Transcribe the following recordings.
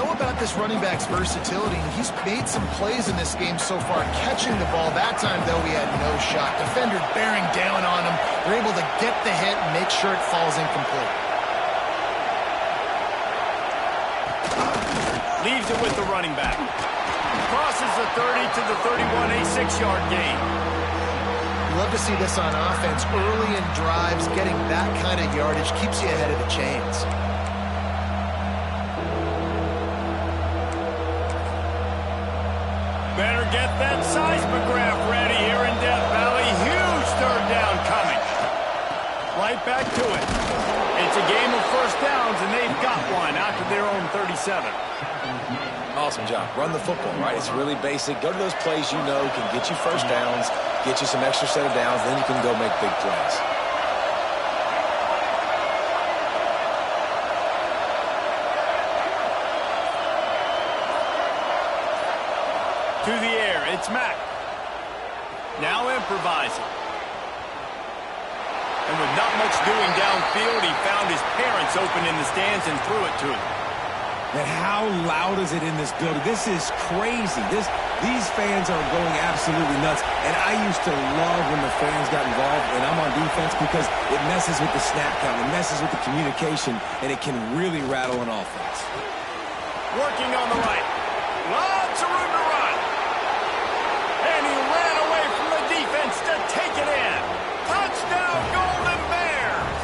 know about this running back's versatility, and he's made some plays in this game so far, catching the ball. That time, though, he had no shot. Defender bearing down on him. They're able to get the hit and make sure it falls incomplete. Leaves it with the running back. Crosses the 30 to the 31, a 6-yard gain. You love to see this on offense. Early in drives, getting that kind of yardage keeps you ahead of the chains. Better get that seismograph ready here in Death Valley. Huge third down coming. Right back to it. It's a game of first downs, and they've got one out to their own 37. Awesome job. Run the football, right? It's really basic. Go to those plays you know can get you first downs, get you some extra set of downs, then you can go make big plays. To the air, it's Mack. Now improvising. And with not much doing downfield, he found his parents open in the stands and threw it to him. And how loud is it in this building? This is crazy. These fans are going absolutely nuts. And I used to love when the fans got involved, and I'm on defense, because it messes with the snap count, it messes with the communication, and it can really rattle an offense. Working on the right. Lots of room to run. And he ran away from the defense to take it in. Touchdown, Golden Bears!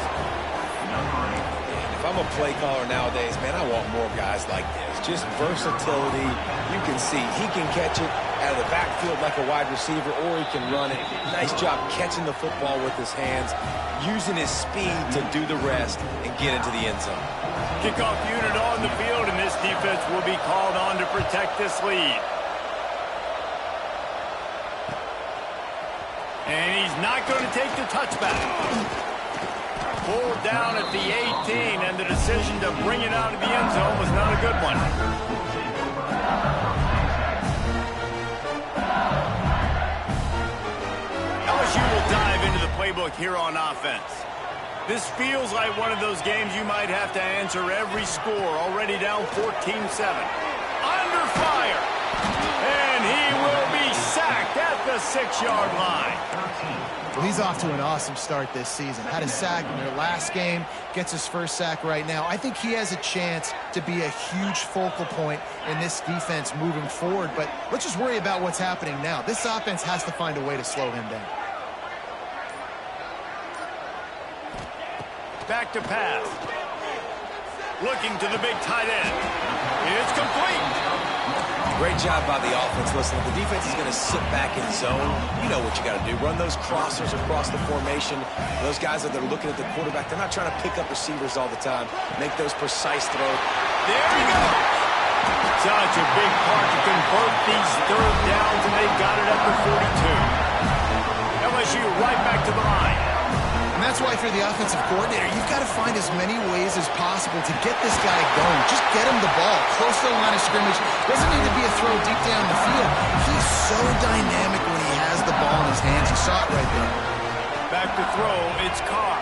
If I'm a play caller nowadays, man, I want more guys like this. Just versatility. You can see he can catch it out of the backfield like a wide receiver, or he can run it. Nice job catching the football with his hands, using his speed to do the rest and get into the end zone. Kickoff unit on the field, and this defense will be called on to protect this lead. And he's not going to take the touchback. Pulled down at the 18, and the decision to bring it out of the end zone was not a good one. LSU will dive into the playbook here on offense. This feels like one of those games you might have to answer every score. Already down 14-7. Under fire. And he will be sacked at the 6-yard line. Well, he's off to an awesome start this season. Had a sack in their last game, gets his first sack right now. I think he has a chance to be a huge focal point in this defense moving forward, but let's just worry about what's happening now. This offense has to find a way to slow him down. Back to pass. Looking to the big tight end. It's complete. Great job by the offense. Listen, if the defense is going to sit back in zone, you know what you got to do. Run those crossers across the formation. Those guys that are looking at the quarterback, they're not trying to pick up receivers all the time. Make those precise throws. There he goes. Such a big part to convert these third downs, and they got it at the 42. LSU right back to the line. And that's why for the offensive coordinator, you've got to find as many ways as possible to get this guy going. Just get him the ball close to the line of scrimmage. Doesn't need to be a throw deep down the field. He's so dynamic when he has the ball in his hands. You saw it right there. Back to throw, it's Carr.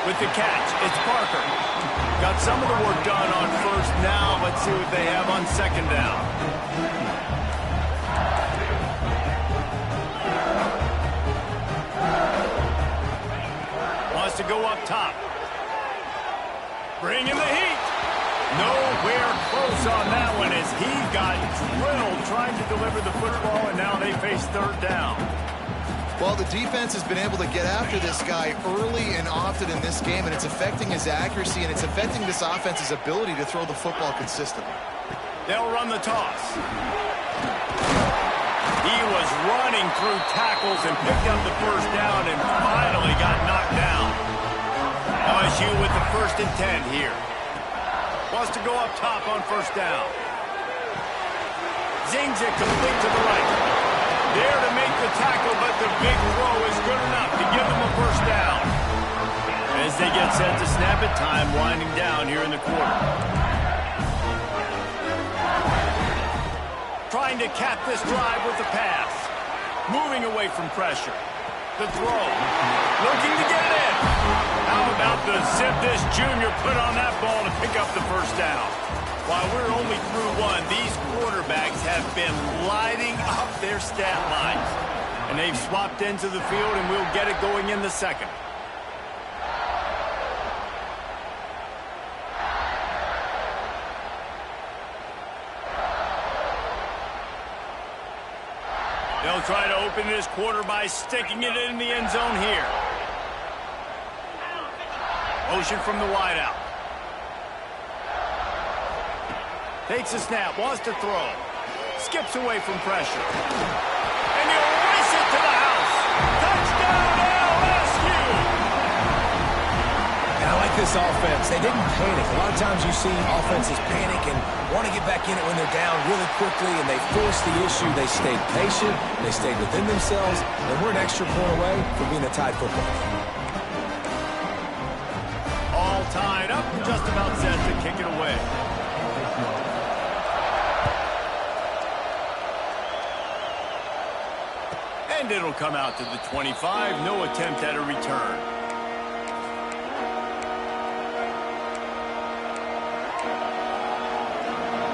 With the catch, it's Parker. Got some of the work done on first down. Let's see what they have on second down. To go up top. Bring in the heat. Nowhere close on that one as he got drilled trying to deliver the football, and now they face third down. Well, the defense has been able to get after this guy early and often in this game, and it's affecting his accuracy, and it's affecting this offense's ability to throw the football consistently. They'll run the toss. He was running through tackles and picked up the first down and finally got knocked down. LSU with the 1st and 10 here. Wants to go up top on first down. Zings it complete to the right. There to make the tackle, but the big throw is good enough to give them a first down. As they get set to snap it, time winding down here in the quarter. Trying to cap this drive with the pass. Moving away from pressure. The throw. Looking to get it. How about the zip this junior put on that ball to pick up the first down. While we're only through one, these quarterbacks have been lighting up their stat lines. And they've swapped into the field, and we'll get it going in the second. They'll try to open this quarter by sticking it in the end zone here. Motion from the wideout. Takes a snap, wants to throw. Skips away from pressure. And he'll race it to the house. Touchdown, LSU! And I like this offense. They didn't panic. A lot of times you see offenses panic and want to get back in it when they're down really quickly, and they forced the issue. They stayed patient. They stayed within themselves, and we're an extra point away from being a tied football game. All tied up, just about set to kick it away. And it'll come out to the 25. No attempt at a return.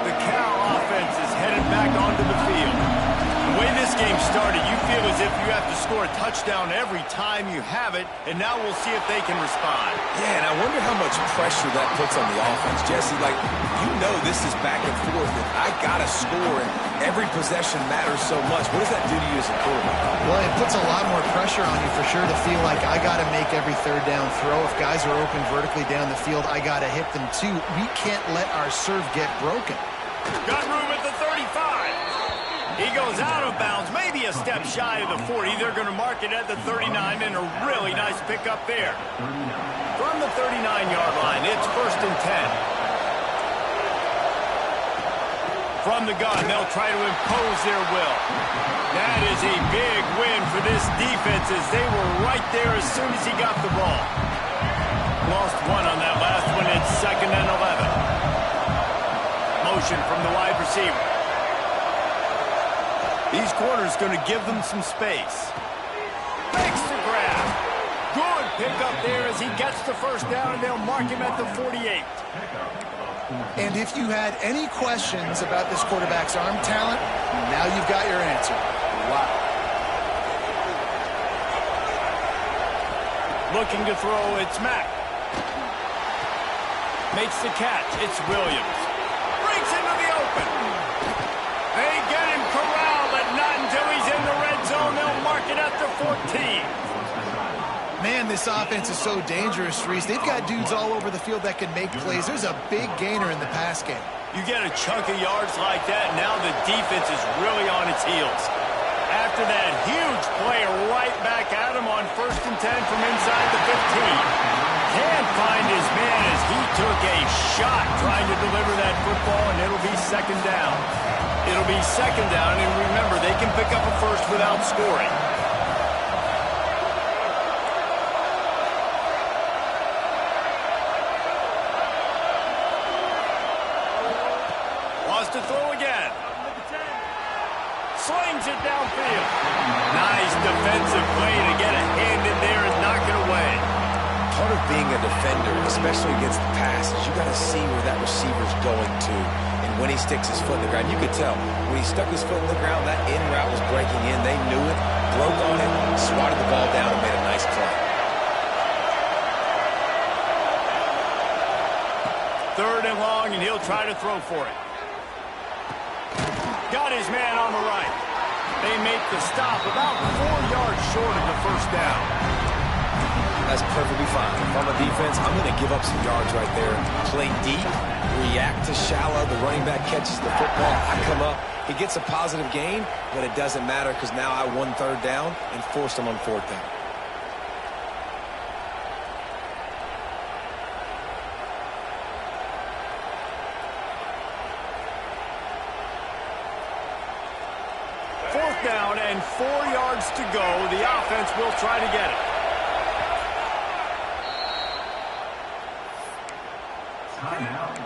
The Cal offense is headed back onto the field. The way this game started, you feel as if you have to score a touchdown every time you have it, and now we'll see if they can respond. Yeah, and I wonder how much pressure that puts on the offense, Jesse. Like, you know this is back and forth, and I got to score, and every possession matters so much. What does that do to you as a quarterback? Well, it puts a lot more pressure on you for sure to feel like I got to make every third down throw. If guys are open vertically down the field, I got to hit them too. We can't let our serve get broken. Got room at the 35. He goes out of bounds, maybe a step shy of the 40. They're going to mark it at the 39, and a really nice pickup there. From the 39-yard line, it's 1st and 10. From the gun, they'll try to impose their will. That is a big win for this defense, as they were right there as soon as he got the ball. Lost one on that last one. It's 2nd and 11. Motion from the wide receiver. These corners going to give them some space. Makes the grab. Good pickup there as he gets the first down, and they'll mark him at the 48. And if you had any questions about this quarterback's arm talent, now you've got your answer. Wow. Looking to throw, it's Mack. Makes the catch, it's Williams. Breaks into the open. They get him corralled, but not until he's in the red zone. They'll mark it at the 14. Man, this offense is so dangerous, Reese. They've got dudes all over the field that can make plays. There's a big gainer in the pass game. You get a chunk of yards like that, now the defense is really on its heels. After that huge play, right back at him on 1st and 10 from inside the 15. Can't find his man as he took a shot trying to deliver that football, and it'll be 2nd down. It'll be 2nd down, and remember, they can pick up a first without scoring. To throw again. Slings it downfield. Nice defensive play to get a hand in there and knock it away. Part of being a defender, especially against the pass, is you got to see where that receiver's going to. And when he sticks his foot in the ground, you could tell. When he stuck his foot in the ground, that in route was breaking in. They knew it, broke on it, swatted the ball down, and made a nice play. 3rd and long, and he'll try to throw for it. Got his man on the right. They make the stop about 4 yards short of the first down. That's perfectly fine. If I'm a defense, I'm going to give up some yards right there. Play deep, react to shallow. The running back catches the football. I come up. He gets a positive gain, but it doesn't matter because now I won 3rd down and forced him on 4th down. Down and 4 yards to go. The offense will try to get it. Timeout.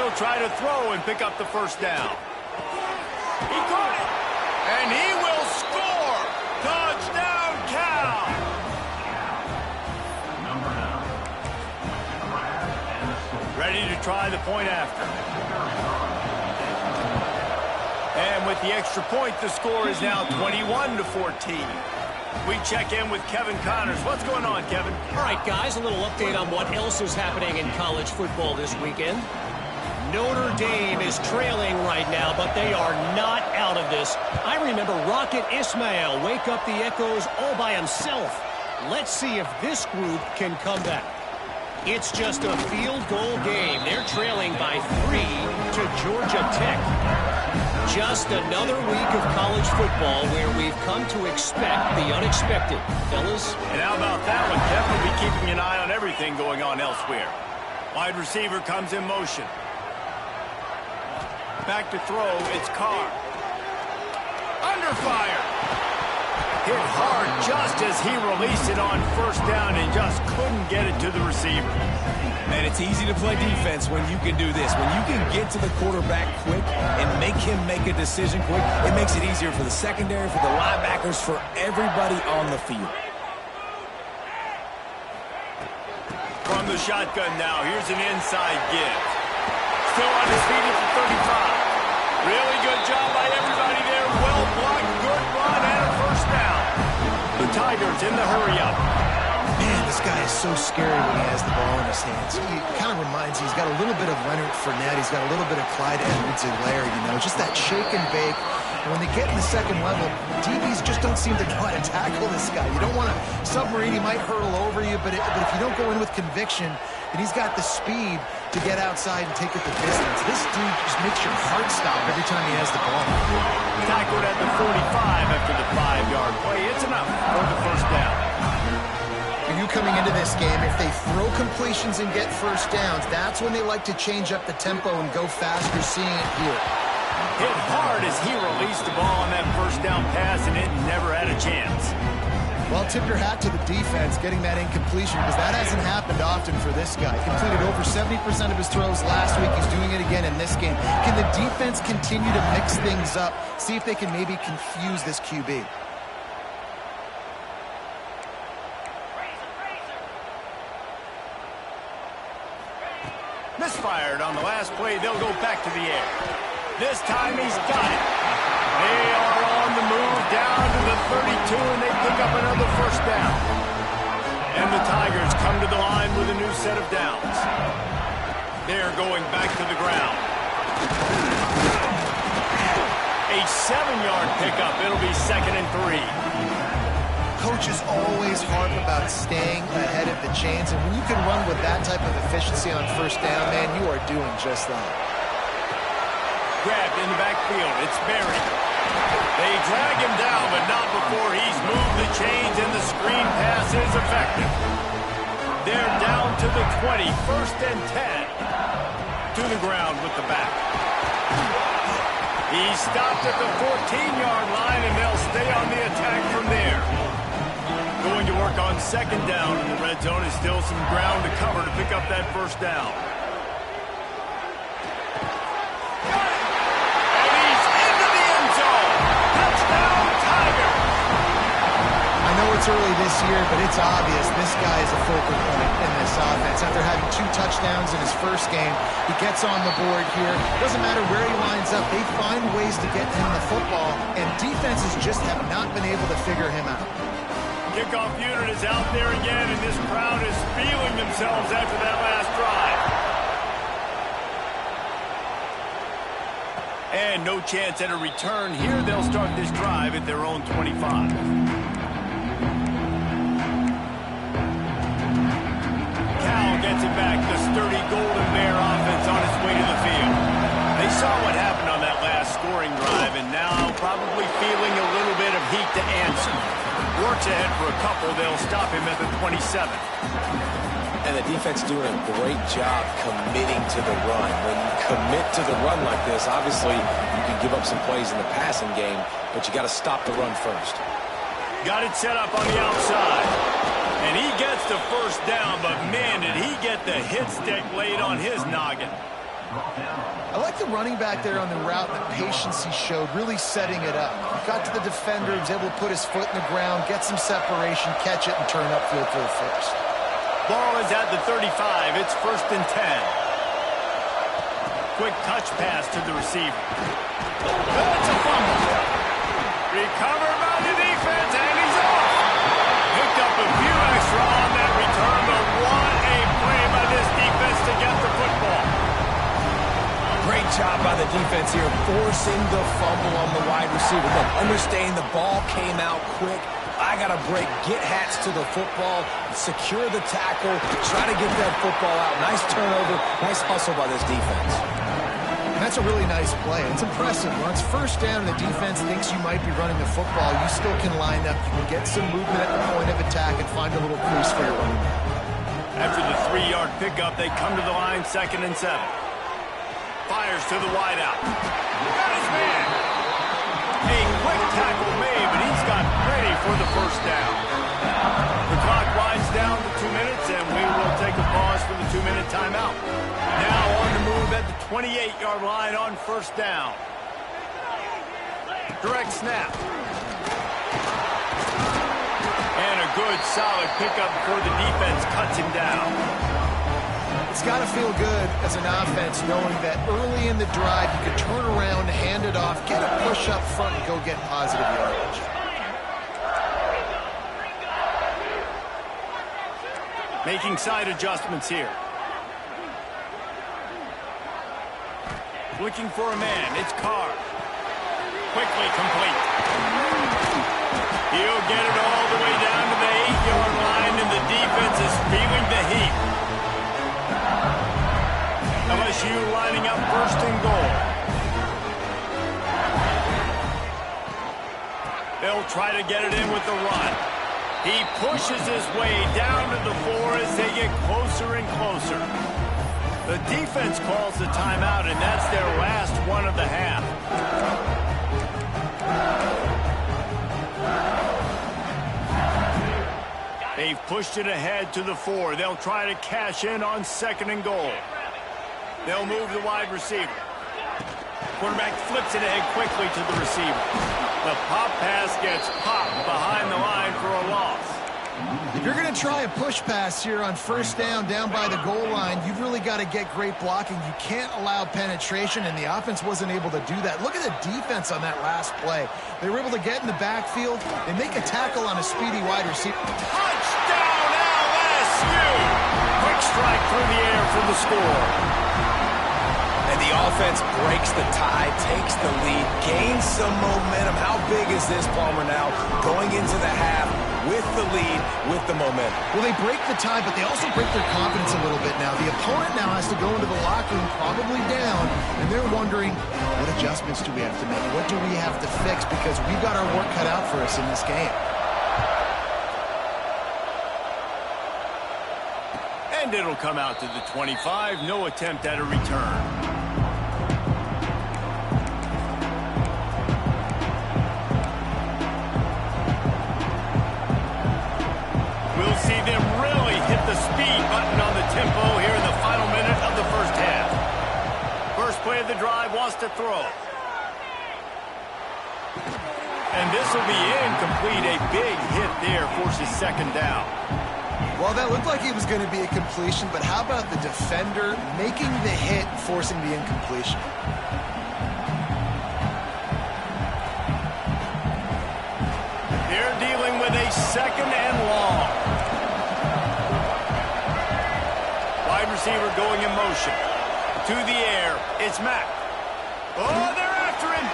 He'll try to throw and pick up the first down. He caught it. And he will score. Touchdown, Cal. Ready to try the point after. And with the extra point, the score is now 21-14. We check in with Kevin Connors. What's going on, Kevin? All right, guys, a little update on what else is happening in college football this weekend. Notre Dame is trailing right now, but they are not out of this. I remember Rocket Ismail wake up the echoes all by himself. Let's see if this group can come back. It's just a field goal game. They're trailing by 3 to Georgia Tech. Just another week of college football where we've come to expect the unexpected. Fellas? And how about that one? Kevin will be keeping an eye on everything going on elsewhere. Wide receiver comes in motion. Back to throw, it's Carr. Under fire. Hit hard just as he released it on first down and just couldn't get it to the receiver. Man, it's easy to play defense when you can do this. When you can get to the quarterback quick and make him make a decision quick, it makes it easier for the secondary, for the linebackers, for everybody on the field. From the shotgun now, here's an inside give. Still on his feet at the 35. Really good job by everybody there. Well blocked, good run, and a first down. The Tigers in the hurry-up. Man, this guy is so scary when he has the ball in his hands. He kind of reminds me, he's got a little bit of Leonard Fournette. He's got a little bit of Clyde Edwards-Helaire, you know, just that shake and bake. And when they get in the second level, DBs just don't seem to know how to tackle this guy. You don't want to submarine. He might hurtle over you, but if you don't go in with conviction, and he's got the speed to get outside and take it the distance. This dude just makes your heart stop every time he has the ball. Tackled at the 45 after the 5-yard play. It's enough for the first down. For you coming into this game, if they throw completions and get first downs, that's when they like to change up the tempo and go faster, seeing it here. Hit hard as he released the ball on that first down pass, and it never had a chance. Well, tip your hat to the defense getting that incompletion, because that hasn't happened often for this guy. Completed over 70% of his throws last week. He's doing it again in this game. Can the defense continue to mix things up? See if they can maybe confuse this QB. Misfired on the last play. They'll go back to the air. This time he's got it. They are on the move down to the 32, and they pick up another first down. And the Tigers come to the line with a new set of downs. They're going back to the ground. A 7-yard pickup. It'll be 2nd and 3. Coaches always harp about staying ahead of the chains, and when you can run with that type of efficiency on first down, man, you are doing just that. Grabbed in the backfield. It's Berry. They drag him down, but not before he's moved the chains, and the screen pass is effective. They're down to the 20, 1st and 10. To the ground with the back. He stopped at the 14-yard line, and they'll stay on the attack from there. Going to work on 2nd down in the red zone. Is still some ground to cover to pick up that first down. It's early this year, but it's obvious this guy is a focal point in this offense. After having 2 touchdowns in his first game, he gets on the board here. Doesn't matter where he lines up, they find ways to get him the football, and defenses just have not been able to figure him out. Kickoff unit is out there again, and this crowd is feeling themselves after that last drive. And no chance at a return here. They'll start this drive at their own 25. Gets it back. The sturdy Golden Bear offense on its way to the field. They saw what happened on that last scoring drive, and now probably feeling a little bit of heat to answer. Works ahead for a couple. They'll stop him at the 27. And the defense doing a great job committing to the run. When you commit to the run like this, obviously you can give up some plays in the passing game, but you got to stop the run first. Got it set up on the outside. And he gets the first down, but man, did he get the hit stick laid on his noggin. I like the running back there on the route and the patience he showed, really setting it up. He got to the defender, he was able to put his foot in the ground, get some separation, catch it, and turn upfield for the first. Ball is at the 35. It's 1st and 10. Quick touch pass to the receiver. That's a fumble. Recovered by the defense, and he's off. Picked up a few extra on that return, but what a play by this defense to get the football. Great job by the defense here, forcing the fumble on the wide receiver. Look, understanding the ball came out quick. I got to break, get Hats to the football, secure the tackle, try to get that football out. Nice turnover, nice hustle by this defense. And that's a really nice play. It's impressive. When it's 1st down and the defense thinks you might be running the football, you still can line up. You can get some movement at the point of attack and find a little crease for your running back. After the 3-yard pickup, they come to the line, 2nd and 7. Fires to the wideout. Got his man. A quick tackle made, but he's got ready for the 1st down. The clock winds down to 2 minutes, and we will take a pause for the 2-minute timeout. Now on the move at the 28-yard line on 1st down. Direct snap. And a good, solid pickup before the defense cuts him down. It's got to feel good as an offense knowing that early in the drive you can turn around, hand it off, get a push up front, and go get positive yardage. Making side adjustments here. Looking for a man. It's Carr. Quickly complete. He'll get it all the way down to the 8-yard line, and the defense is feeling the heat. LSU lining up 1st and goal. They'll try to get it in with the run. He pushes his way down to the 4 as they get closer and closer. The defense calls the timeout, and that's their last one of the half. They've pushed it ahead to the 4. They'll try to cash in on 2nd and goal. They'll move the wide receiver. Quarterback flips it ahead quickly to the receiver. The pop pass gets popped behind the line for a loss. If you're going to try a push pass here on 1st down by the goal line, you've really got to get great blocking. You can't allow penetration, and the offense wasn't able to do that. Look at the defense on that last play. They were able to get in the backfield. They make a tackle on a speedy wide receiver. Touchdown LSU! Quick strike through the air for the score. And the offense breaks the tie, takes the lead, gains some momentum. How big is this, Palmer, now going into the half with the lead, with the momentum? Well, they break the tie, but they also break their confidence a little bit now. The opponent now has to go into the locker room probably down, and they're wondering, what adjustments do we have to make? What do we have to fix? Because we've got our work cut out for us in this game. And it'll come out to the 25. No attempt at a return. We'll see them really hit the speed button on the tempo here in the final minute of the 1st half. First play of the drive wants to throw. And this will be incomplete. A big hit there forces 2nd down. Well, that looked like it was going to be a completion, but how about the defender making the hit, forcing the incompletion? They're dealing with a 2nd and long. Wide receiver going in motion. To the air, it's Mack. Oh, they're after him.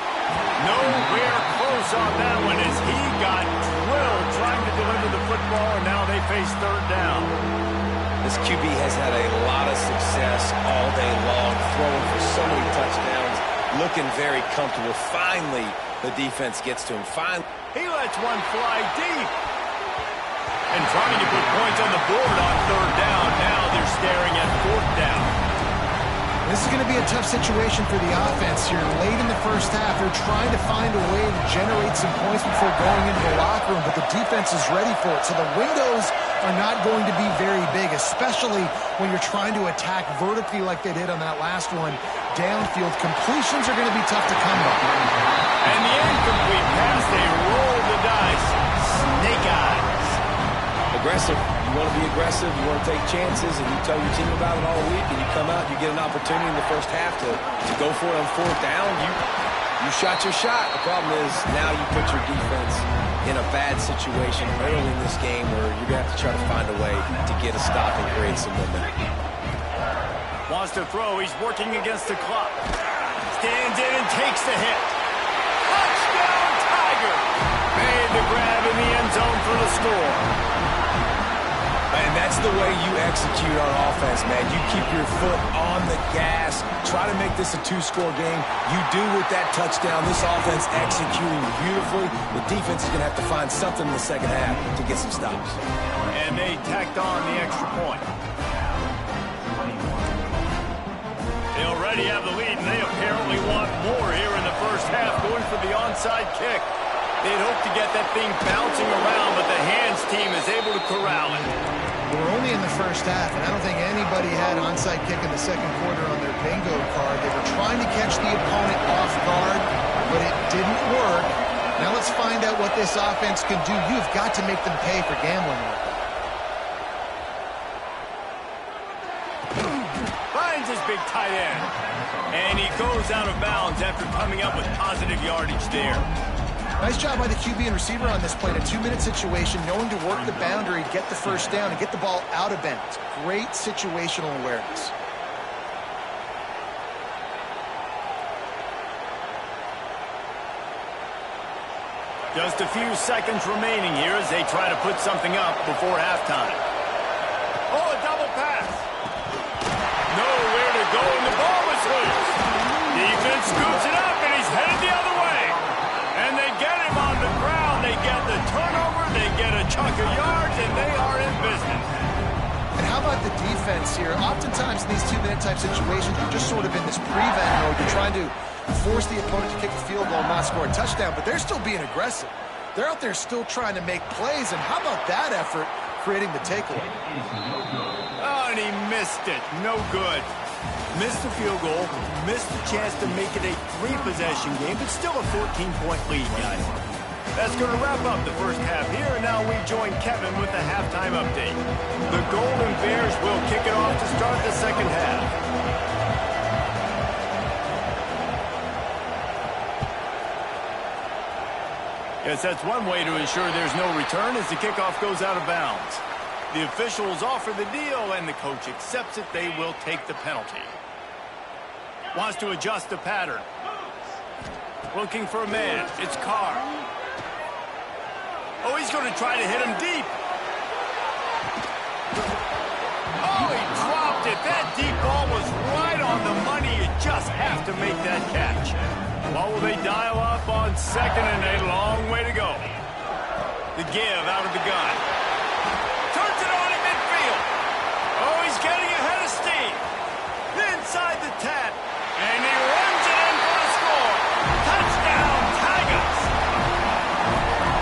Nowhere close on that one as he got drilled trying to deliver the football, and now they face 3rd down. This QB has had a lot of success all day long, throwing for so many touchdowns, looking very comfortable. Finally, the defense gets to him. Finally, he lets one fly deep. And trying to put points on the board on 3rd down. Now they're staring at 4th down. This is going to be a tough situation for the offense here. Late in the first half, they're trying to find a way to generate some points before going into the locker room, but the defense is ready for it. So the windows are not going to be very big, especially when you're trying to attack vertically like they did on that last one. Downfield completions are going to be tough to come by. And the incomplete pass, they roll the dice. Snake eyes. Aggressive. You want to be aggressive. You want to take chances, and you tell your team about it all week, and you come out, you get an opportunity in the first half to go for it on fourth down. You shot your shot. The problem is now you put your defense in a bad situation early in this game where you're going to have to try to find a way to get a stop and create some momentum. Wants to throw. He's working against the clock. Stands in and takes the hit. Touchdown, Tiger! Made the grab in the end zone for the score. And that's the way you execute on offense, man. You keep your foot on the gas. Try to make this a two-score game. You do with that touchdown. This offense executing beautifully. The defense is going to have to find something in the second half to get some stops. And they tacked on the extra point. They already have the lead, and they apparently want more here in the first half, going for the onside kick. They'd hope to get that thing bouncing around, but the hands team is able to corral it. We're only in the first half, and I don't think anybody had onside kick in the second quarter on their bingo card. They were trying to catch the opponent off guard, but it didn't work. Now let's find out what this offense can do. You've got to make them pay for gambling with it. Finds his big tight end. And he goes out of bounds after coming up with positive yardage there. Nice job by the QB and receiver on this play. In a 2-minute situation, knowing to work the boundary, get the first down, and get the ball out of bounds. Great situational awareness. Just a few seconds remaining here as they try to put something up before halftime. Oh, a double pass. Nowhere to go, and the ball was loose. Defense scoops it up, and he's headed the other way. And they get him on the ground. They get the turnover. They get a chunk of yards, and they are in business. And how about the defense here? Oftentimes in these 2-minute type situations, you're just sort of in this prevent mode. You're trying to force the opponent to kick a field goal and not score a touchdown, but they're still being aggressive. They're out there still trying to make plays, and how about that effort creating the takeaway? Oh, and he missed it. No good. Missed the field goal, missed the chance to make it a 3-possession game, but still a 14-point lead, guys. That's going to wrap up the first half here, and now we join Kevin with the halftime update. The Golden Bears will kick it off to start the second half. Yes, that's one way to ensure there's no return as the kickoff goes out of bounds. The officials offer the deal, and the coach accepts it. They will take the penalty. Wants to adjust the pattern. Looking for a man. It's Carr. Oh, he's going to try to hit him deep. Oh, he dropped it. That deep ball was right on the money. You just have to make that catch. What will they dial up on second and a long way to go? The give out of the gun. Turns it on in midfield. Oh, he's getting ahead of steam. Inside the 10. And he runs it in for a score. Touchdown, Tigers.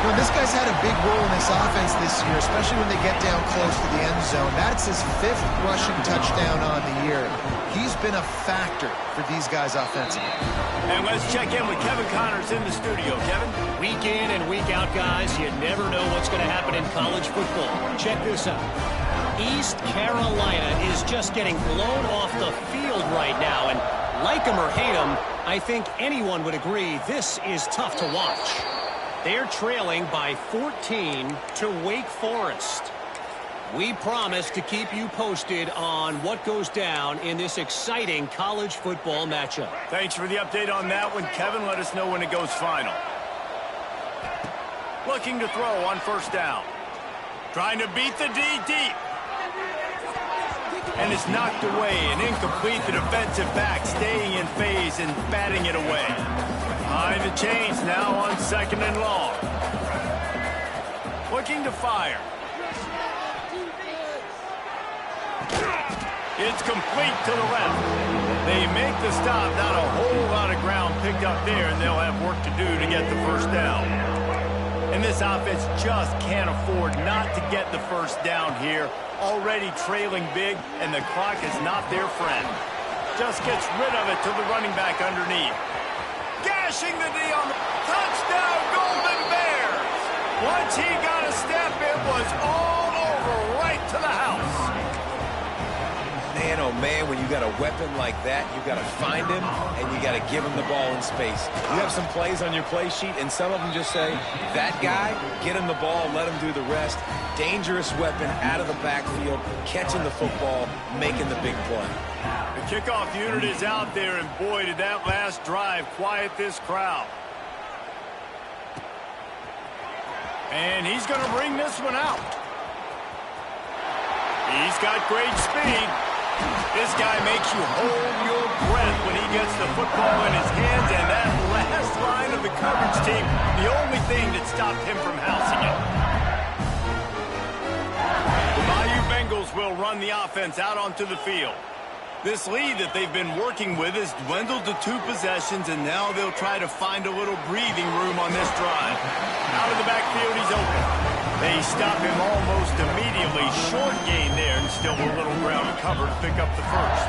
Well, this guy's had a big role in this offense this year, especially when they get down close to the end zone. That's his 5th rushing touchdown on the year. He's been a factor for these guys offensively. And let's check in with Kevin Connors in the studio. Kevin? Week in and week out, guys, you never know what's going to happen in college football. Check this out. East Carolina is just getting blown off the field right now, and like them or hate them, I think anyone would agree this is tough to watch. They're trailing by 14 to Wake Forest. We promise to keep you posted on what goes down in this exciting college football matchup. Thanks for the update on that one, Kevin. Let us know when it goes final. Looking to throw on first down. Trying to beat the D deep. And it's knocked away and incomplete. The defensive back staying in phase and batting it away. Behind the chains now on second and long. Looking to fire. It's complete to the left. They make the stop. Not a whole lot of ground picked up there, and they'll have work to do to get the first down. And this offense just can't afford not to get the first down here. Already trailing big, and the clock is not their friend. Just gets rid of it to the running back underneath. Gashing the knee on the touchdown, Golden Bears! Once he got a step, it was all over right to the house. Man, oh man, when you got a weapon like that, you got to find him and you got to give him the ball in space. You have some plays on your play sheet, and some of them just say, that guy, get him the ball, let him do the rest. Dangerous weapon out of the backfield, catching the football, making the big play. The kickoff unit is out there, and boy, did that last drive quiet this crowd. And he's going to bring this one out. He's got great speed. This guy makes you hold your breath when he gets the football in his hands, and that last line of the coverage team, the only thing that stopped him from housing it. The Bayou Bengals will run the offense out onto the field. This lead that they've been working with has dwindled to 2 possessions, and now they'll try to find a little breathing room on this drive. Out of the backfield, he's open. They stop him almost immediately. Short gain there, and still a little ground to cover to pick up the first.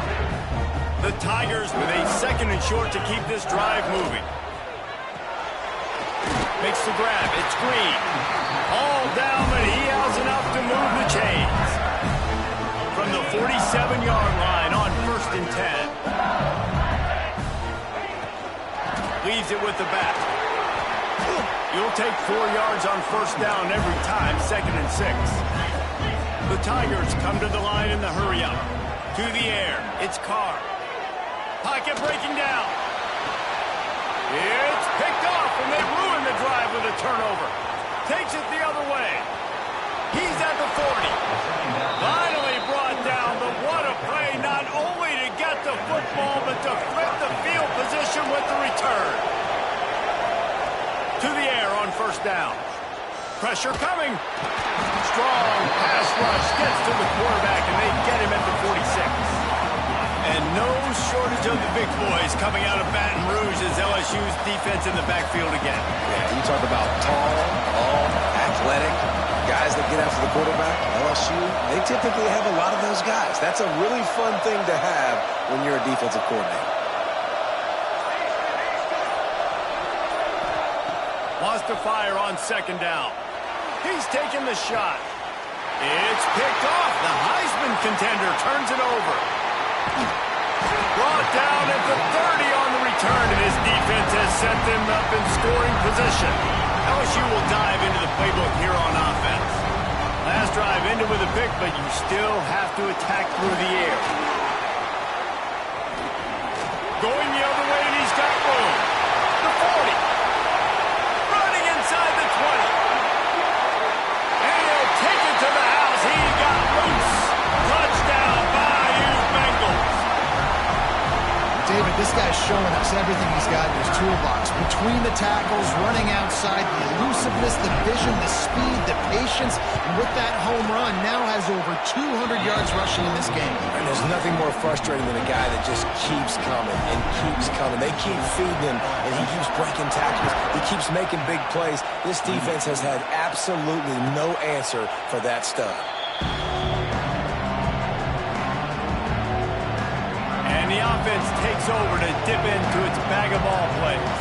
The Tigers with a 2nd and short to keep this drive moving. Makes the grab. It's Green. All down, but he has enough to move the chains. From the 47-yard line on 1st and 10. Leaves it with the back. You'll take 4 yards on 1st down every time, 2nd and 6. The Tigers come to the line in the hurry-up. To the air, it's Carr. Pocket breaking down. It's picked off, and they ruin the drive with a turnover. Takes it the other way. He's at the 40. Finally brought down, but what a play, not only to get the football, but to flip the field position with the return. To the air on 1st down. Pressure coming. Strong pass rush gets to the quarterback, and they get him at the 46. And no shortage of the big boys coming out of Baton Rouge as LSU's defense in the backfield again. Yeah, you talk about tall, athletic, guys that get after the quarterback. LSU, they typically have a lot of those guys. That's a really fun thing to have when you're a defensive coordinator. Wants to fire on 2nd down. He's taking the shot. It's picked off. The Heisman contender turns it over. Brought down at the 30 on the return, and his defense has set them up in scoring position. LSU will dive into the playbook here on offense. Last drive ended with a pick, but you still have to attack through the air. Going the other way, and he's got room. The 40. Running inside the 20. And he'll take it to the house. He got loose. Touchdown, Bayou Bengals. David, this guy's showing us everything he's got in his toolbox. Between the tackles, running outside, the elusiveness, the vision, the speed, the patience, and with that home run, now has over 200 yards rushing in this game. And there's nothing more frustrating than a guy that just keeps coming and keeps coming. They keep feeding him, and he keeps breaking tackles. He keeps making big plays. This defense has had absolutely no answer for that stud. And the offense takes over to dip into its bag of ball plays.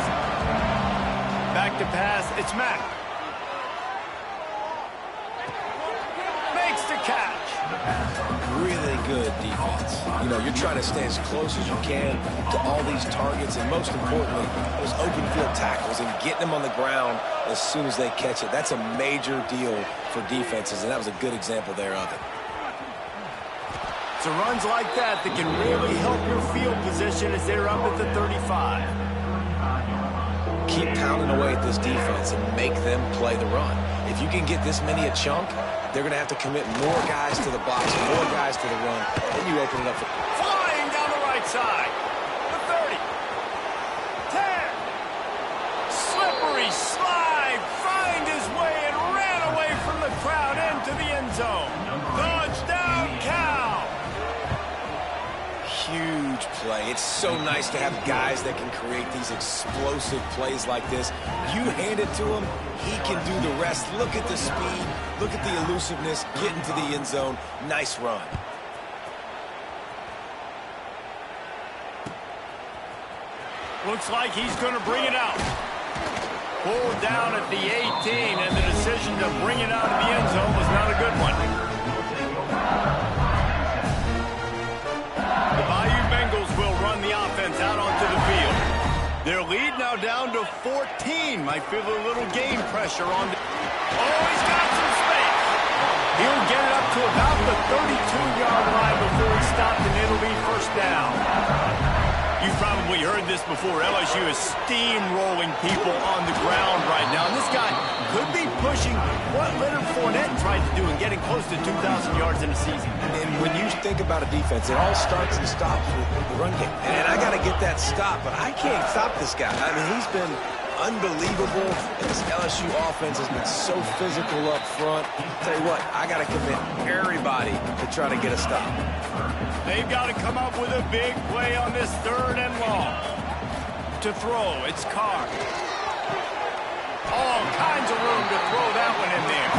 Back to pass, it's Mack. Makes the catch. Really good defense. You know, you're trying to stay as close as you can to all these targets, and most importantly, those open field tackles and getting them on the ground as soon as they catch it. That's a major deal for defenses, and that was a good example there of it. So runs like that can really help your field position as they're up at the 35. Keep pounding away at this defense and make them play the run. If you can get this many a chunk, they're going to have to commit more guys to the box, more guys to the run. Then you open it up for... Flying down the right side. The 30. 10. Slippery slide. Find his way and ran away from the crowd into the end zone. Touchdown, Cal. Huge play. It's so nice to have guys that can create these explosive plays like this. You hand it to him, he can do the rest. Look at the speed, look at the elusiveness, get into the end zone. Nice run. Looks like he's going to bring it out. Pulled down at the 18, and the decision to bring it out of the end zone was not a good one. The Bayou Bengals will run the offense out onto the field. Their lead now down to 14. Might feel a little game pressure on the... Oh, he's got some space. He'll get it up to about the 32-yard line before he stopped, and it'll be first down. You've probably heard this before. LSU is steamrolling people on the ground right now. And this guy could be pushing what Leonard Fournette tried to do and getting close to 2,000 yards in a season. And when you think about a defense, it all starts and stops with the run game. And I got to get that stop, but I can't stop this guy. I mean, he's been unbelievable. And this LSU offense has been so physical up front. Tell you what, I got to commit everybody to try to get a stop. They've got to come up with a big play on this 3rd and long. To throw, it's Carr. All kinds of room to throw that one in there.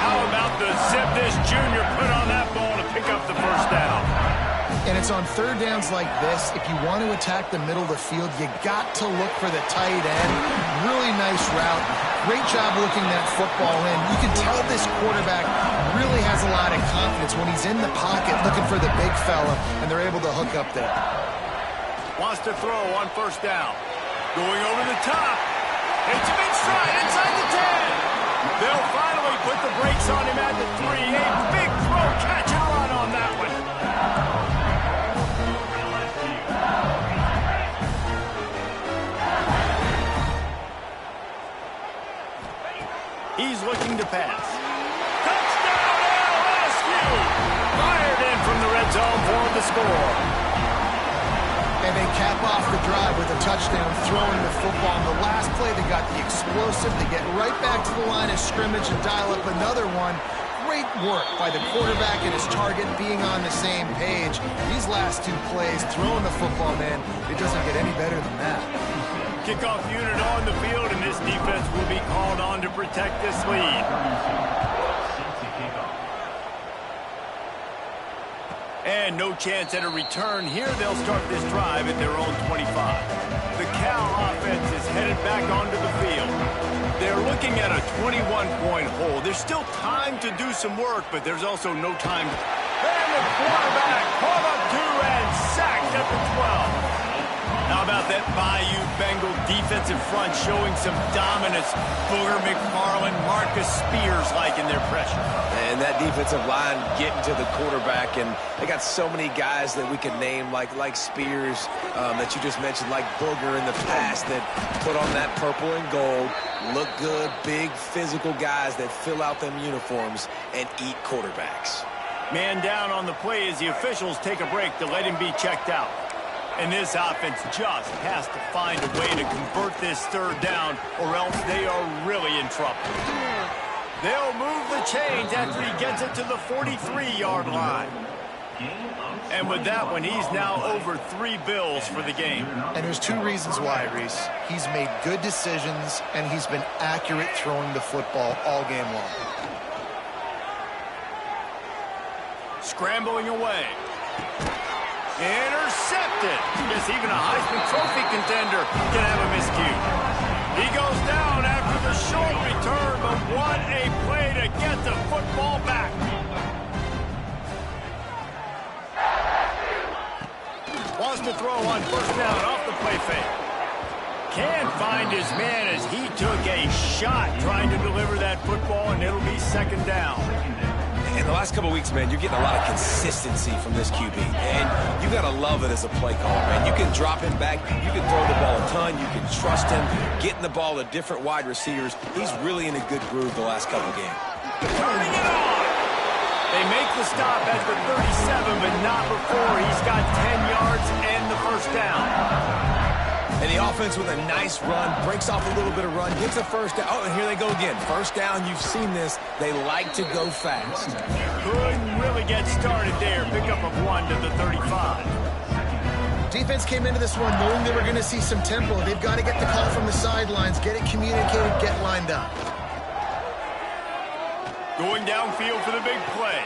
How about the zip this junior put on that ball to pick up the first down? And it's on 3rd downs like this. If you want to attack the middle of the field, you got to look for the tight end. Really nice route. Great job looking that football in. You can tell this quarterback really has a lot of confidence when he's in the pocket looking for the big fella, and they're able to hook up there. Wants to throw on 1st down. Going over the top. It's a big stride inside the 10. They'll finally put the brakes on him at the 3. A big throw, catch and run on that one. He's looking to pass. Touchdown, LSU! Fired in from the red zone for the score. And they cap off the drive with a touchdown, throwing the football. On the last play, they got the explosive. They get right back to the line of scrimmage and dial up another one. Great work by the quarterback and his target being on the same page. These last 2 plays, throwing the football, man, it doesn't get any better than that. Kickoff unit on the field, and this defense will be called on to protect this lead. And no chance at a return here. They'll start this drive at their own 25. The Cal offense is headed back onto the field. They're looking at a 21-point hole. There's still time to do some work, but there's also no time. And the quarterback caught up 2 and sacked at the 12. How about that Bayou Bengal defensive front showing some dominance? Booger McFarland, Marcus Spears liking their pressure. And that defensive line getting to the quarterback, and they got so many guys that we can name, like Spears, that you just mentioned, like Booger in the past, that put on that purple and gold, look good, big physical guys that fill out them uniforms and eat quarterbacks. Man down on the play as the officials take a break to let him be checked out. And this offense just has to find a way to convert this 3rd down, or else they are really in trouble. They'll move the chains after he gets it to the 43-yard line. And with that one, he's now over 3 bills for the game. And there's 2 reasons why, Reese. He's made good decisions, and he's been accurate throwing the football all game long. Scrambling away. Intercepted. Yes, even a Heisman Trophy contender can have a miscue. He goes down after the short return, but what a play to get the football back. Wants to throw on 1st down off the play fake. Can't find his man as he took a shot trying to deliver that football, and it'll be 2nd down. In the last couple of weeks, man, you're getting a lot of consistency from this QB. And you got to love it as a play caller, man. You can drop him back. You can throw the ball a ton. You can trust him, getting the ball to different wide receivers. He's really in a good groove the last couple of games. Turning it on. They make the stop at the 37, but not before he's got 10 yards and the 1st down. And the offense with a nice run, breaks off a little bit of run, gets a 1st down. Oh, and here they go again. 1st down, you've seen this. They like to go fast. Couldn't really get started there. Pickup of 1 to the 35. Defense came into this one knowing they were going to see some tempo. They've got to get the call from the sidelines, get it communicated, get lined up. Going downfield for the big play.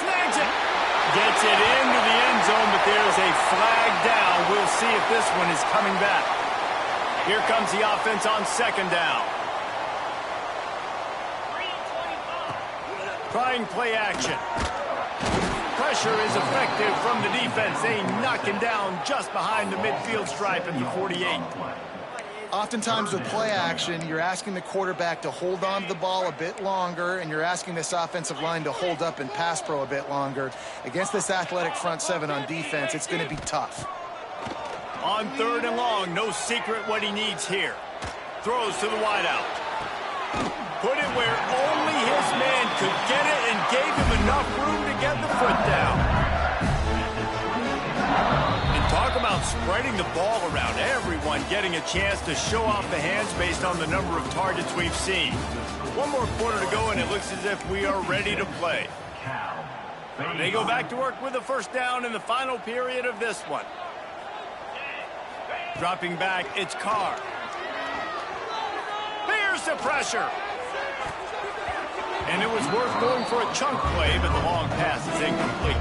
Snags it. Gets it into the end zone, but there's a flag down. We'll see if this one is coming back. Here comes the offense on second down. Trying play action. Pressure is effective from the defense. They knock him down just behind the midfield stripe at the 48. Oftentimes with play action, you're asking the quarterback to hold on to the ball a bit longer, and you're asking this offensive line to hold up in pass pro a bit longer. Against this athletic front seven on defense, it's going to be tough. On third and long, no secret what he needs here. Throws to the wideout. Put it where only his man could get it and gave him enough room to get the foot down. And talk about spreading the ball around. Everyone getting a chance to show off the hands based on the number of targets we've seen. One more quarter to go, and it looks as if we are ready to play. They go back to work with a first down in the final period of this one. Dropping back, it's Carr. Here's the pressure. And it was worth going for a chunk play, but the long pass is incomplete.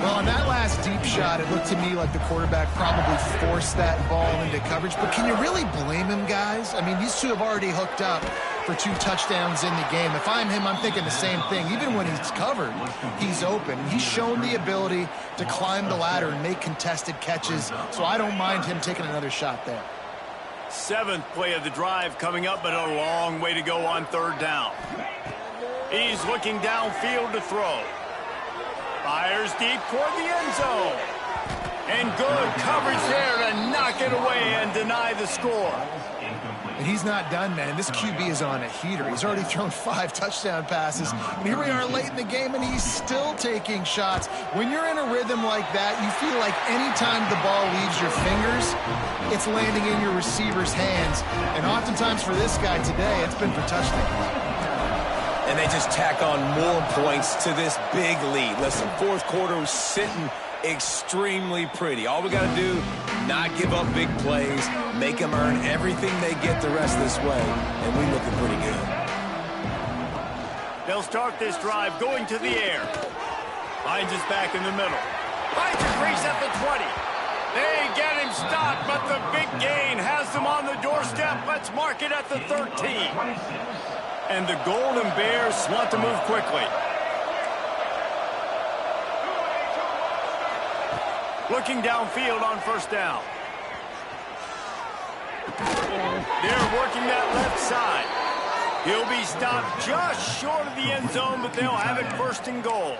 Well, on that last deep shot, it looked to me like the quarterback probably forced that ball into coverage. But can you really blame him, guys? I mean, these two have already hooked up for 2 touchdowns in the game. If I'm him, I'm thinking the same thing. Even when he's covered, he's open. He's shown the ability to climb the ladder and make contested catches, so I don't mind him taking another shot there. 7th play of the drive coming up, but a long way to go on third down. He's looking downfield to throw. Fires deep toward the end zone. And good coverage there to knock it away and deny the score. And he's not done, man. This QB is on a heater. He's already thrown 5 touchdown passes. And here we are late in the game, and he's still taking shots. When you're in a rhythm like that, you feel like any time the ball leaves your fingers, it's landing in your receiver's hands. And oftentimes for this guy today, it's been for touchdowns. And they just tack on more points to this big lead. Listen, fourth quarter was sitting extremely pretty. All we got to do, not give up big plays, make them earn everything they get the rest this way, and we're looking pretty good. They'll start this drive going to the air. Finds us back in the middle. Finds a crease at the 20. They get him stopped, but the big gain has them on the doorstep. Let's mark it at the 13. And the Golden Bears want to move quickly. Looking downfield on first down. They're working that left side. He'll be stopped just short of the end zone, but they'll have it first and goal.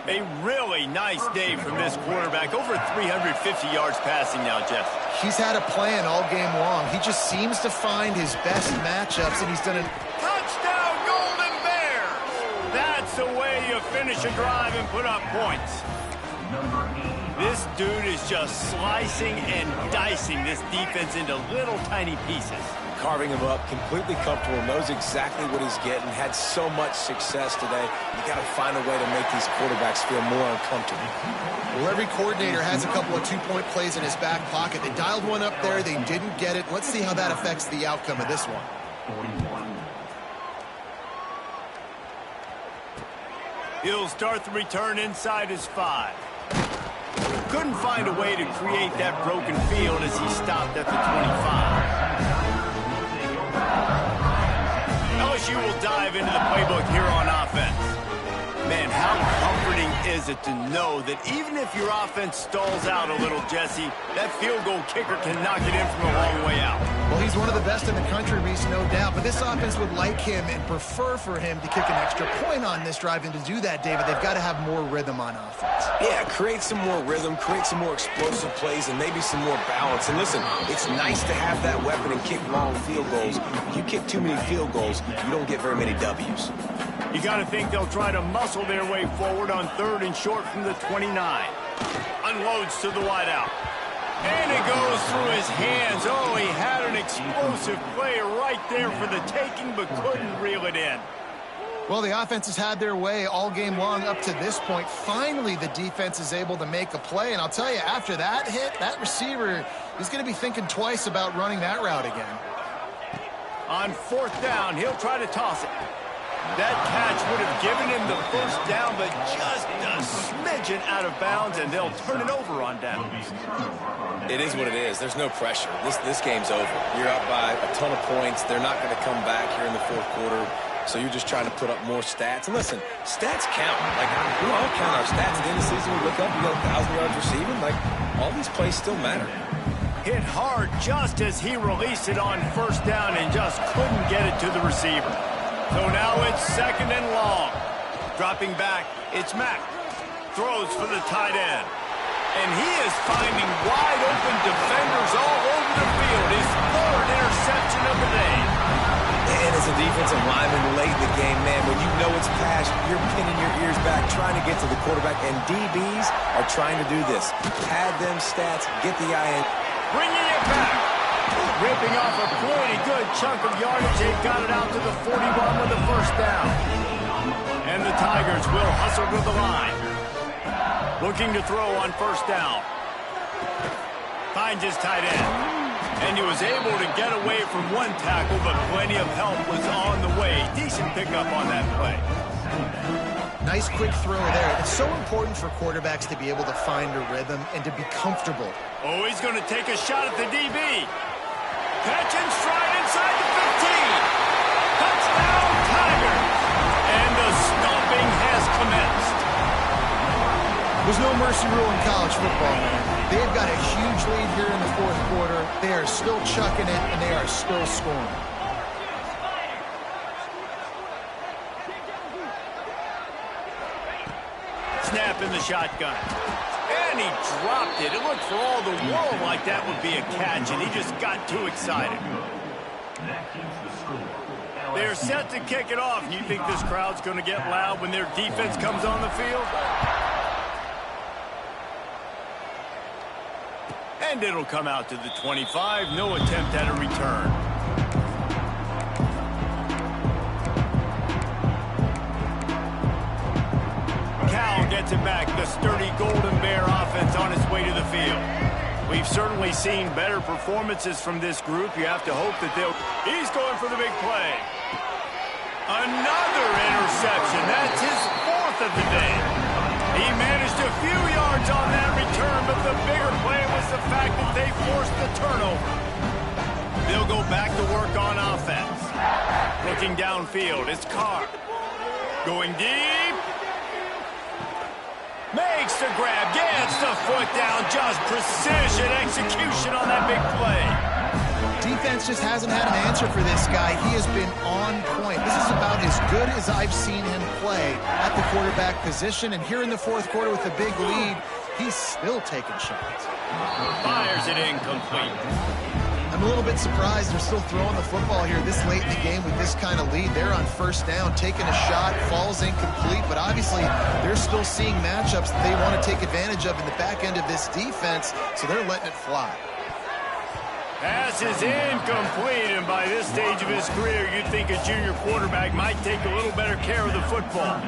A really nice day from this quarterback. Over 350 yards passing now, Jeff. He's had a plan all game long. He just seems to find his best matchups, and he's done it. Touchdown, Golden Bears! That's the way you finish a drive and put up points. This dude is just slicing and dicing this defense into little tiny pieces. Carving him up, completely comfortable, knows exactly what he's getting, had so much success today. You got to find a way to make these quarterbacks feel more uncomfortable. Well, every coordinator has a couple of 2-point plays in his back pocket. They dialed one up there. They didn't get it. Let's see how that affects the outcome of this one. He'll start the return inside his 5. Couldn't find a way to create that broken field as he stopped at the 25. LSU will dive into the playbook here on offense. Man, how comforting is it to know that even if your offense stalls out a little, Jesse, that field goal kicker can knock it in from a long way out. Well, he's one of the best in the country, Reese, no doubt. But this offense would like him and prefer for him to kick an extra point on this drive. And to do that, David, they've got to have more rhythm on offense. Yeah, create some more rhythm, create some more explosive plays, and maybe some more balance. And listen, it's nice to have that weapon and kick long field goals. If you kick too many field goals, you don't get very many W's. You got to think they'll try to muscle their way forward on third and short from the 29. Unloads to the wideout. And it goes through his hands. Oh, he had an explosive play right there for the taking, but couldn't reel it in. Well, the offense has had their way all game long up to this point. Finally, the defense is able to make a play. And I'll tell you, after that hit, that receiver is going to be thinking twice about running that route again. On 4th down, he'll try to toss it. That catch would have given him the first down, but just a smidgen out of bounds, and they'll turn it over on downs. It is what it is. There's no pressure. This game's over. You're up by a ton of points. They're not going to come back here in the 4th quarter. So you're just trying to put up more stats. And listen, stats count. Like, we all count our stats at the end of the season. We look up, we got 1,000 yards receiving. Like, all these plays still matter. Hit hard just as he released it on 1st down and just couldn't get it to the receiver. So now it's 2nd and long. Dropping back, it's Mack. Throws for the tight end. And he is finding wide open defenders all over the field. His 3rd interception of the day. And as a defensive lineman late in the game, man, when you know it's pass, you're pinning your ears back, trying to get to the quarterback. And DBs are trying to do this. Pad them stats, get the eye in. Bringing it back. Ripping off a pretty good chunk of yardage. They got it out to the 41 with the 1st down. And the Tigers will hustle to the line. Looking to throw on 1st down. Finds his tight end. And he was able to get away from one tackle, but plenty of help was on the way. Decent pickup on that play. Nice quick throw there. It's so important for quarterbacks to be able to find a rhythm and to be comfortable. Oh, he's going to take a shot at the DB. Catch and stride inside the 15. Touchdown, Tigers. And the stomping has commenced. There's no mercy rule in college football, man. They've got a huge lead here in the 4th quarter. They are still chucking it, and they are still scoring. Snap in the shotgun. And he dropped it. It looked for all the world like that would be a catch, and he just got too excited. They're set to kick it off. You think this crowd's going to get loud when their defense comes on the field? And it'll come out to the 25. No attempt at a return. Cal gets it back. The sturdy Golden Bear offense on its way to the field. We've certainly seen better performances from this group. You have to hope that they'll... He's going for the big play. Another interception. That's his 4th of the day. He managed a few yards on that return, but the bigger play was the fact that they forced the turnover. They'll go back to work on offense. Looking downfield, it's Carr. Going deep. Makes the grab, gets the foot down. Just precision execution on that big play. Defense just hasn't had an answer for this guy. He has been on point. This is about as good as I've seen him play at the quarterback position. And here in the 4th quarter with a big lead, he's still taking shots. Fires it incomplete. I'm a little bit surprised they're still throwing the football here this late in the game with this kind of lead. They're on 1st down, taking a shot, falls incomplete, but obviously they're still seeing matchups that they want to take advantage of in the back end of this defense, so they're letting it fly. Pass is incomplete, and by this stage of his career, you'd think a junior quarterback might take a little better care of the football.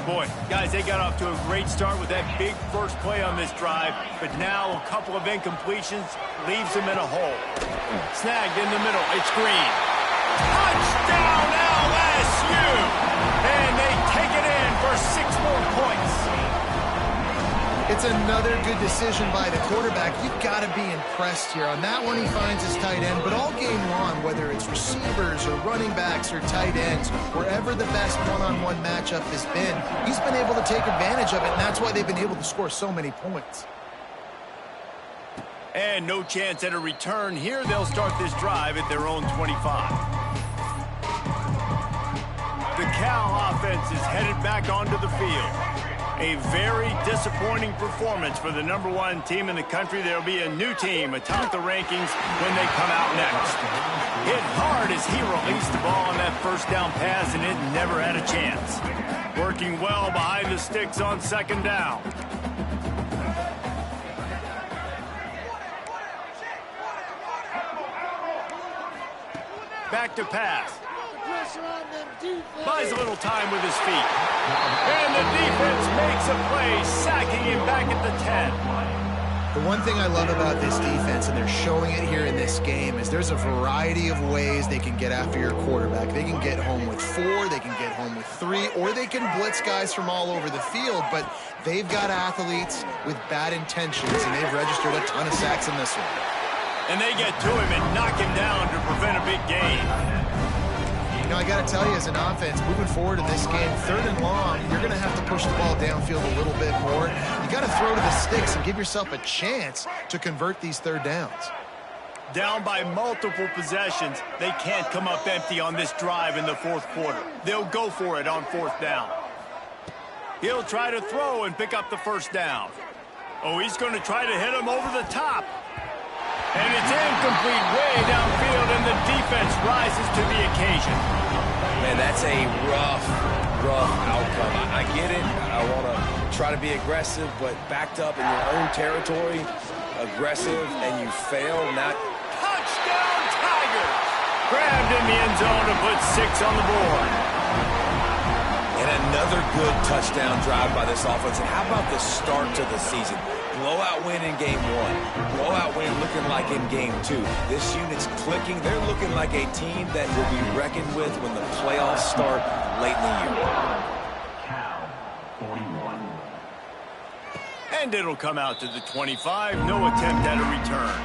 Boy, guys, they got off to a great start with that big first play on this drive, but now a couple of incompletions leaves them in a hole. Snagged in the middle, it's Green. Touchdown LSU! And they take it in for 6 more points. It's another good decision by the quarterback. You've got to be impressed here. On that one, he finds his tight end, but all game long, whether it's receivers or running backs or tight ends, wherever the best one-on-one matchup has been, he's been able to take advantage of it, and that's why they've been able to score so many points. And no chance at a return here. They'll start this drive at their own 25. The Cal offense is headed back onto the field. A very disappointing performance for the #1 team in the country. There'll be a new team atop the rankings when they come out next. Hit hard as he released the ball on that 1st down pass, and it never had a chance. Working well behind the sticks on 2nd down. Back to pass. Buys a little time with his feet. And the defense makes a play, sacking him back at the 10. The one thing I love about this defense, and they're showing it here in this game, is there's a variety of ways they can get after your quarterback. They can get home with 4, they can get home with 3, or they can blitz guys from all over the field, but they've got athletes with bad intentions, and they've registered a ton of sacks in this one. And they get to him and knock him down to prevent a big gain. You know, I got to tell you, as an offense, moving forward in this game, 3rd and long, you're going to have to push the ball downfield a little bit more. You got to throw to the sticks and give yourself a chance to convert these 3rd downs. Down by multiple possessions, they can't come up empty on this drive in the 4th quarter. They'll go for it on 4th down. He'll try to throw and pick up the 1st down. Oh, he's going to try to hit him over the top. And it's incomplete way downfield, and the defense rises to the occasion. Man, that's a rough outcome. I get it. I want to try to be aggressive, but backed up in your own territory, aggressive, and you fail. Not touchdown, Tigers! Grabbed in the end zone to put 6 on the board. And another good touchdown drive by this offense. And how about the start to the season? Blowout win in game 1. Blowout win looking like in game 2. This unit's clicking. They're looking like a team that will be reckoned with when the playoffs start late in the year. Cal, 41. And it'll come out to the 25. No attempt at a return.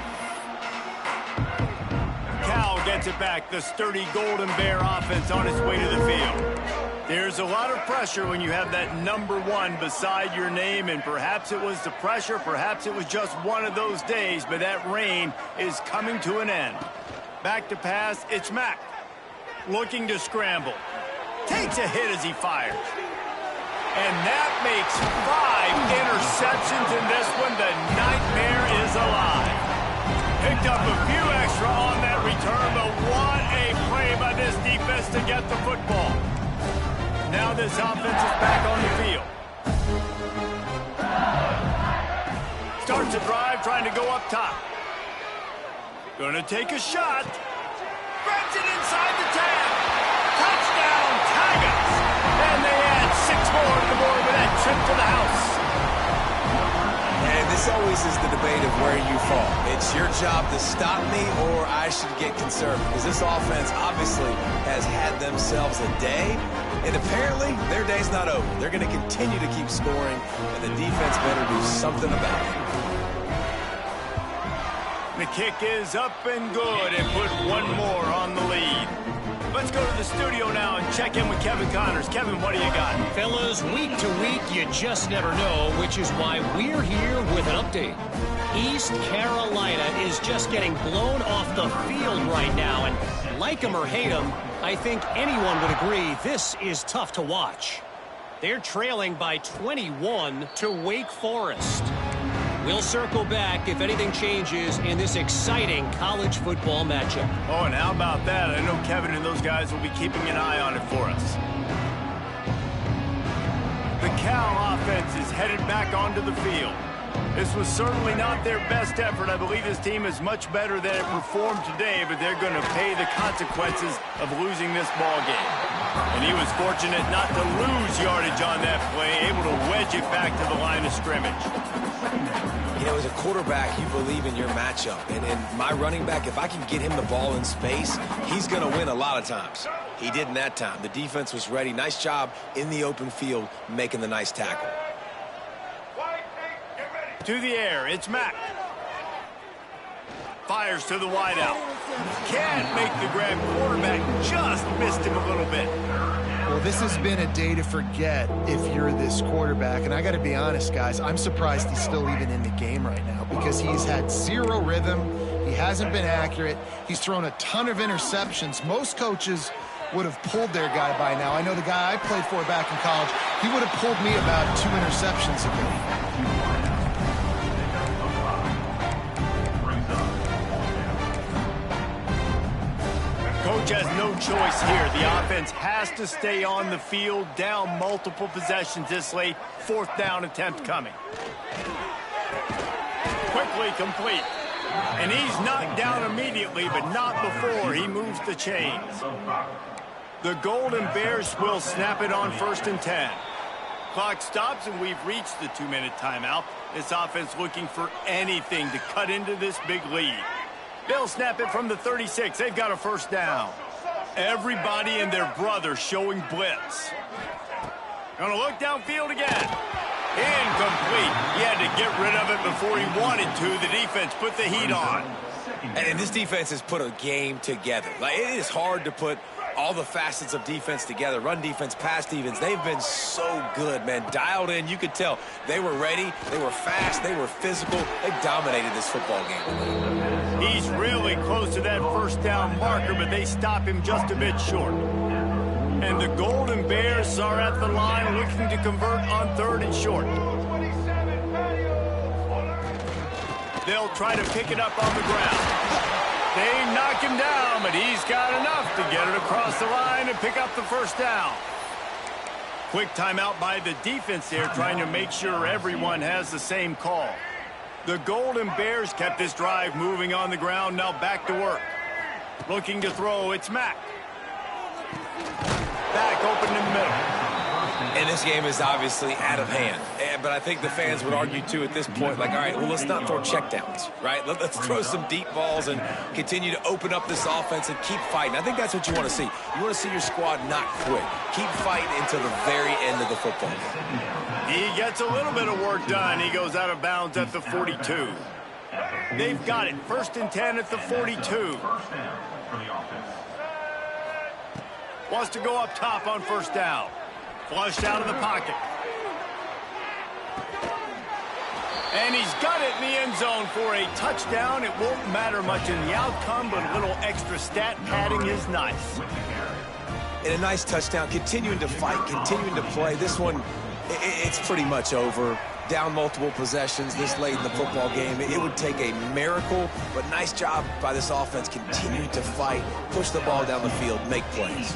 Cal gets it back. The sturdy Golden Bear offense on its way to the field. There's a lot of pressure when you have that number 1 beside your name, and perhaps it was the pressure, perhaps it was just one of those days, but that reign is coming to an end. Back to pass, it's Mack. Looking to scramble. Takes a hit as he fires. And that makes 5 interceptions in this one. The nightmare is alive. Picked up a few extra on that return, but what a play by this defense to get the football. Now this offense is back on the field. Starts a drive, trying to go up top. Gonna take a shot. Grabs it inside the 10. Touchdown, Tigers! And they add 6 more to the board with that trip to the house. And this always is the debate of where you fall. It's your job to stop me, or I should get concerned, because this offense obviously has had themselves a day, and apparently their day's not over. They're going to continue to keep scoring, and the defense better do something about it. The kick is up and good, and put 1 more on the lead. Let's go to the studio now and check in with Kevin Connors. Kevin, what do you got? Fellas, week to week, you just never know, which is why we're here with an update. East Carolina is just getting blown off the field right now, and like them or hate them, I think anyone would agree this is tough to watch. They're trailing by 21 to Wake Forest. We'll circle back if anything changes in this exciting college football matchup. Oh, and how about that? I know Kevin and those guys will be keeping an eye on it for us. The Cal offense is headed back onto the field. This was certainly not their best effort. I believe this team is much better than it performed today, but they're going to pay the consequences of losing this ball game. And he was fortunate not to lose yardage on that play, able to wedge it back to the line of scrimmage. You know, as a quarterback, you believe in your matchup. And in my running back, if I can get him the ball in space, he's going to win a lot of times. He didn't that time. The defense was ready. Nice job in the open field making the nice tackle. To the air, it's Mack. Fires to the wideout. Can't make the grab. Quarterback just missed him a little bit. Well, this has been a day to forget if you're this quarterback. And I got to be honest, guys, I'm surprised he's still even in the game right now because he's had 0 rhythm. He hasn't been accurate. He's thrown a ton of interceptions. Most coaches would have pulled their guy by now. I know the guy I played for back in college, he would have pulled me about 2 interceptions ago. Coach has no choice here. The offense has to stay on the field, down multiple possessions this late. 4th down attempt coming. Quickly complete. And he's knocked down immediately, but not before he moves the chains. The Golden Bears will snap it on 1st and 10. Clock stops, and we've reached the 2-minute timeout. This offense looking for anything to cut into this big lead. They'll snap it from the 36. They've got a 1st down. Everybody and their brother showing blitz. Gonna look downfield again. Incomplete. He had to get rid of it before he wanted to. The defense put the heat on. And this defense has put a game together. Like, it is hard to put all the facets of defense together. Run defense, pass defense. They've been so good, man. Dialed in. You could tell they were ready. They were fast. They were physical. They dominated this football game. He's really close to that 1st down marker, but they stop him just a bit short. And the Golden Bears are at the line looking to convert on 3rd and short. They'll try to pick it up on the ground. They knock him down, but he's got enough to get it across the line and pick up the 1st down. Quick timeout by the defense there, trying to make sure everyone has the same call. The Golden Bears kept this drive moving on the ground, now back to work. Looking to throw, it's Mack. Back open in the middle. And this game is obviously out of hand. But I think the fans would argue, too, at this point, like, all right, well, let's not throw checkdowns, right? Let's throw some deep balls and continue to open up this offense and keep fighting. I think that's what you want to see. You want to see your squad not quit. Keep fighting until the very end of the football game. He gets a little bit of work done. He goes out of bounds at the 42. They've got it. 1st and 10 at the 42. Wants to go up top on 1st down. Flushed out of the pocket. And he's got it in the end zone for a touchdown. It won't matter much in the outcome, but a little extra stat padding is nice. And a nice touchdown, continuing to fight, continuing to play. This one, it's pretty much over. Down multiple possessions this late in the football game. It would take a miracle, but nice job by this offense continuing to fight, push the ball down the field, make plays.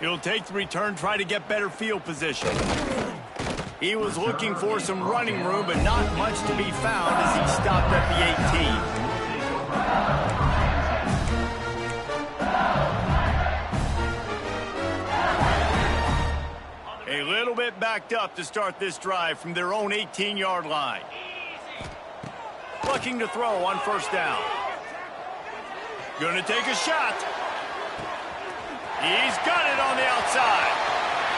He'll take the return, try to get better field position. He was looking for some running room, but not much to be found as he stopped at the 18. A little bit backed up to start this drive from their own 18-yard line. Looking to throw on 1st down. Gonna take a shot. He's got it on the outside.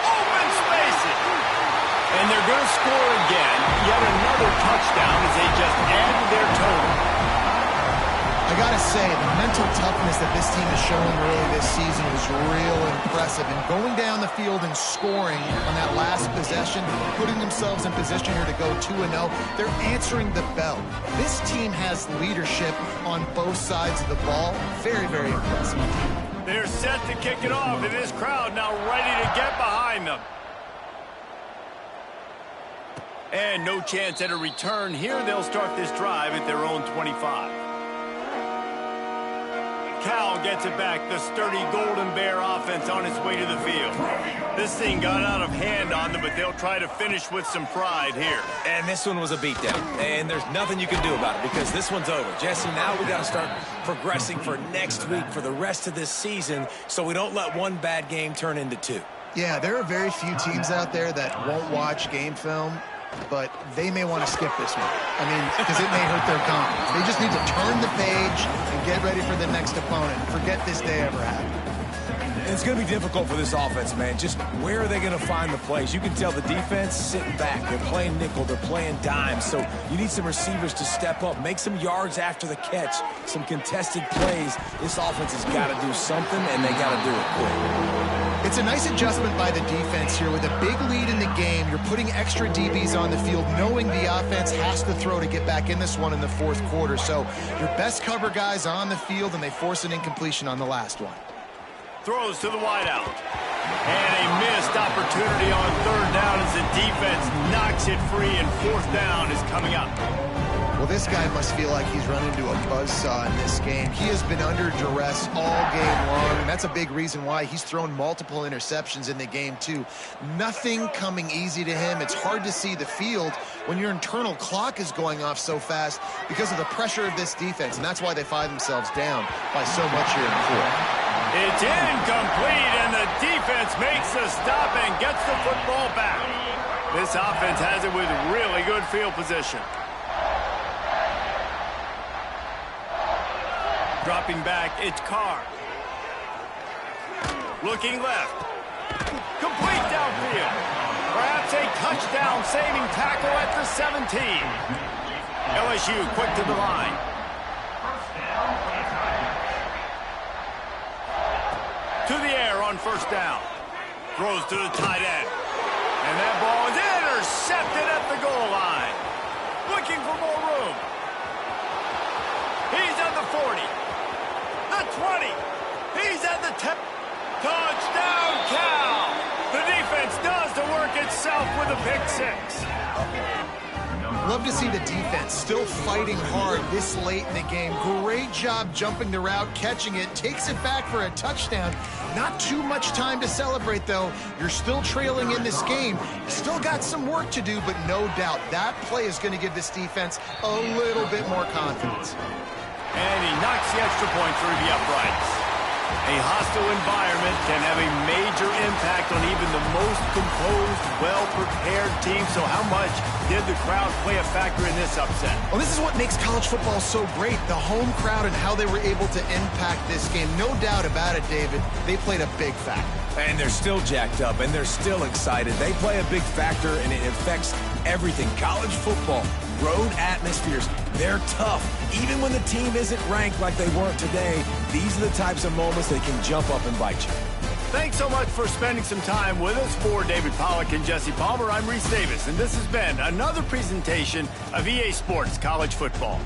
Open spaces. And they're going to score again. Yet another touchdown as they just add to their total. I got to say, the mental toughness that this team has shown early this season was real impressive. And going down the field and scoring on that last possession, putting themselves in position here to go 2-0, they're answering the bell. This team has leadership on both sides of the ball. Very, very impressive. They're set to kick it off, and this crowd now ready to get behind them. And no chance at a return here. They'll start this drive at their own 25. Cal gets it back. The sturdy Golden Bear offense on its way to the field. This thing got out of hand on them, but they'll try to finish with some pride here. And this one was a beatdown. And there's nothing you can do about it because this one's over. Jesse, now we got to start progressing for next week, for the rest of this season, so we don't let one bad game turn into 2. Yeah, there are very few teams out there that won't watch game film, but they may want to skip this one. I mean, because it may hurt their confidence. They just need to turn the page and get ready for the next opponent. Forget this day ever happened. It's going to be difficult for this offense, man. Just where are they going to find the plays? You can tell the defense sitting back. They're playing nickel. They're playing dime. So you need some receivers to step up, make some yards after the catch, some contested plays. This offense has got to do something, and they got to do it quick. It's a nice adjustment by the defense here. With a big lead in the game, you're putting extra DBs on the field, knowing the offense has to throw to get back in this one in the fourth quarter. So your best cover guys on the field, and they force an incompletion on the last one. Throws to the wideout. And a missed opportunity on 3rd down as the defense knocks it free, and 4th down is coming up. Well, this guy must feel like he's run into a buzzsaw in this game. He has been under duress all game long, and that's a big reason why he's thrown multiple interceptions in the game, too. Nothing coming easy to him. It's hard to see the field when your internal clock is going off so fast because of the pressure of this defense, and that's why they find themselves down by so much here in the fourth. It's incomplete, and the defense makes the stop and gets the football back. This offense has it with really good field position. Dropping back, it's Carr. Looking left. Complete downfield. Perhaps a touchdown-saving tackle at the 17. LSU quick to the line. To the air on first down. Throws to the tight end. And that ball is intercepted at the goal line. Looking for more room. He's at the 40. The 20. He's at the 10. Touchdown, Cal. The defense does the work itself with a pick six. Love to see the defense still fighting hard this late in the game. Great job jumping the route, catching it, takes it back for a touchdown. Not too much time to celebrate, though. You're still trailing in this game. Still got some work to do, but no doubt that play is going to give this defense a little bit more confidence. And he knocks the extra point through the uprights. A hostile environment can have a major impact on even the most composed, well-prepared team. So how much did the crowd play a factor in this upset? Well, this is what makes college football so great, the home crowd and how they were able to impact this game. No doubt about it, David. They played a big factor. And they're still jacked up, and they're still excited. They play a big factor, and it affects everything. College football, road atmospheres, they're tough. Even when the team isn't ranked like they weren't today, these are the types of moments that can jump up and bite you. Thanks so much for spending some time with us. For David Pollack and Jesse Palmer, I'm Reese Davis, and this has been another presentation of EA Sports College Football.